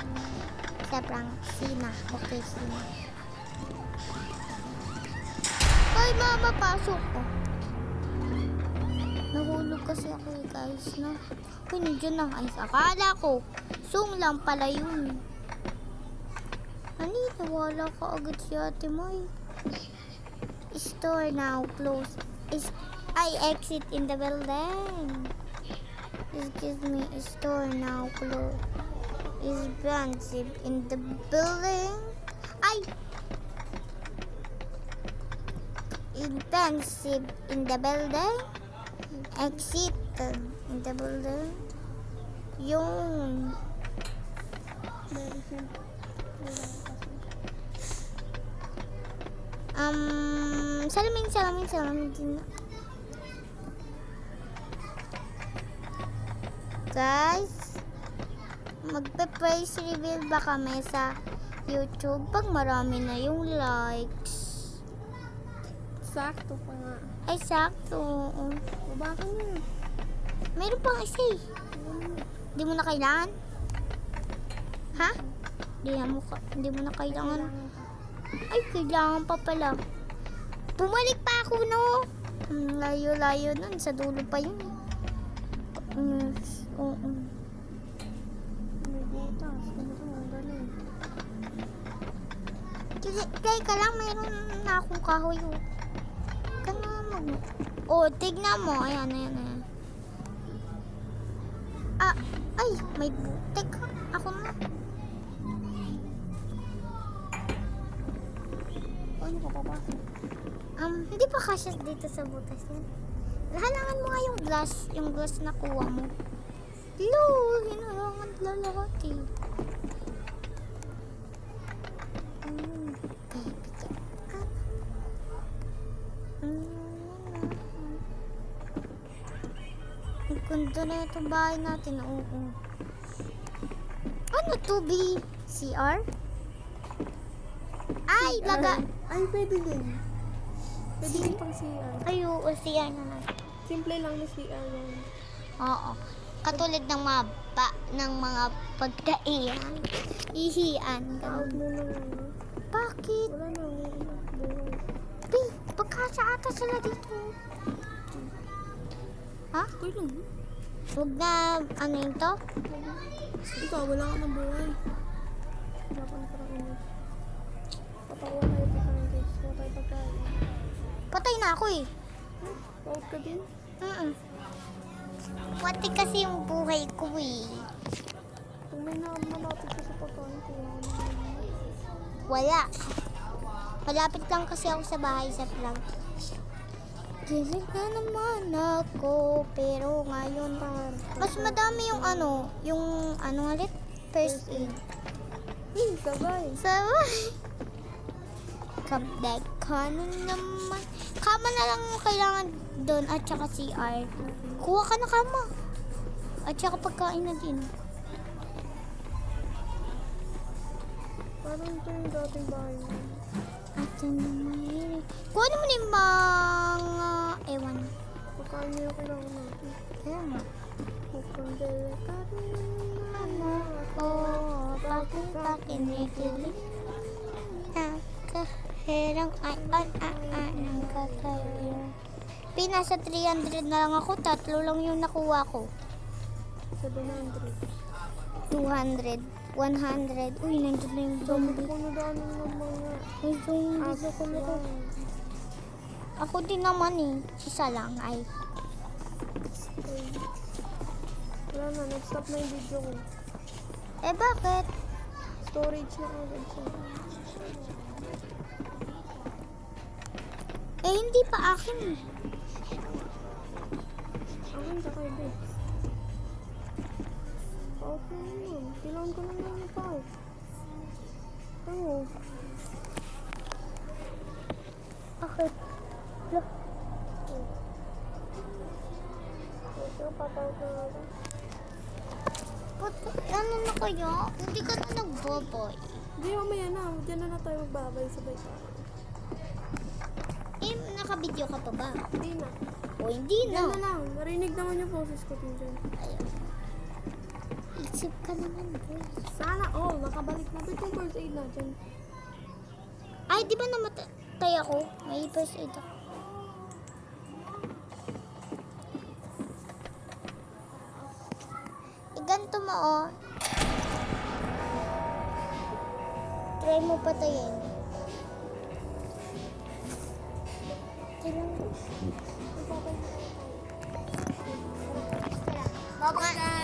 Sobrang Sina. Okay, Sina. Ay, mama, pasok ko. Nahulog kasi ako eh, guys, no? Ay, nandiyan na. Ay, akala ko. Sung lang pala yun. Ani, nawala ka agad si Ate Moy. Store now closed. I exit in the building. Excuse me, store now closed. Is expensive in the building. Ay! Expensive in the building. Exit in the building. Yung Meron siya. salamin din. Guys, magpe-praise reveal ba kami sa YouTube pag marami na yung likes? Sakto pa nga. Ay, sakto. Oo. Baba ka na. Meron pang isa eh. Hindi mo na kailangan? Ha? Hindi mo na kailangan. Ay, kailangan pa pala. Bumalik pa ako, no? Layo-layo nun. Sa dulo pa yun. Oo. May butas. Ang galing. Teka lang, mayroon na akong kahoy. Tignan mo. Ayan. Ah, ay, may butik. Ako na. Ano ka papasok? Hindi pa kasya dito sa butas yan. Halangan mo nga yung glass na kuha mo. Lo, hinalangan lahat eh. Baby ka. Ang ganda na itong bahay natin. Oo. Ano to, B? CR? Ay, laga. Ay, pwede din. Pwede din pang CR. Ay, oo, CR na lang. Simple lang na CR yan. Oo. Katulad ng mga ng mga pagkainan. Ihian. Out Ganun. mo na nga. Bakit? Wala na. Buhay. Pi, pagkasya ata sila dito. Ha? Okay lang. Huwag na, ano yun to? Ikaw, wala ka ng buhay. Wala kang parang inis. Patawa tayo pagkain guys. Wala tayo pagkain. Patay na ako eh. Out ka din? Pati kasi yung buhay ko eh. Kung may malapit ka sa pagkain ko. Wala. Malapit lang kasi ako sa bahay sa vlog. Gilig na naman ako, pero ngayon mas madami yung yung ulit, first aid. Sabay. Sabay. Kabdag ka na naman. Kama na lang yung kailangan doon at saka CR. Kuha ka na kama. At saka pagkain na din. Parang ito yung dating bahay mo. At naman. Kuha naman yung mga ewan. Pagkain niyo yung kailangan natin. Kaya nga. Magkandala ka rin. Ano ko, bakit kinikilig? Nakahirang ng kakayo. Pinasa 300 na lang ako, 3 lang yung nakuha ko. 700. 200, 100. Uy, nandun na yung zombie. Kung nadaanan ng mga May zombie aso ako. lang. Ako din naman eh. Isa lang ay. Wala na, nag-stop na yung video ko. Eh bakit? Storage na agad siya. Eh hindi pa akin eh. Akin sa kay Bex. Okay naman. Kailangan ko na lang yung pao. Ano? Bakit? Ito, patawag na ako. Ano na kaya? Hindi ka na nagboboy. Hindi, mamaya na. Diyan na tayo magbabay sabay pa. Eh, nakabideo ka pa ba? Hindi na. O hindi Diyan na na. lang. Marinig naman yung boses ko din dyan. Ayun. Isip ka naman, boy. Sana all. Nakabalik na. Ba't yung first aid natin? Ay, di ba namatay ako? May first aid ako. Ganito mo, oh. Try mo patayin.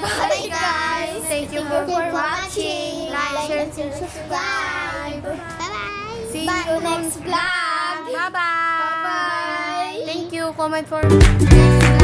Bye guys! Thank you for watching. Like, share, and subscribe. Bye-bye! See you next vlog. Bye-bye! Bye-bye. Thank you. Comment for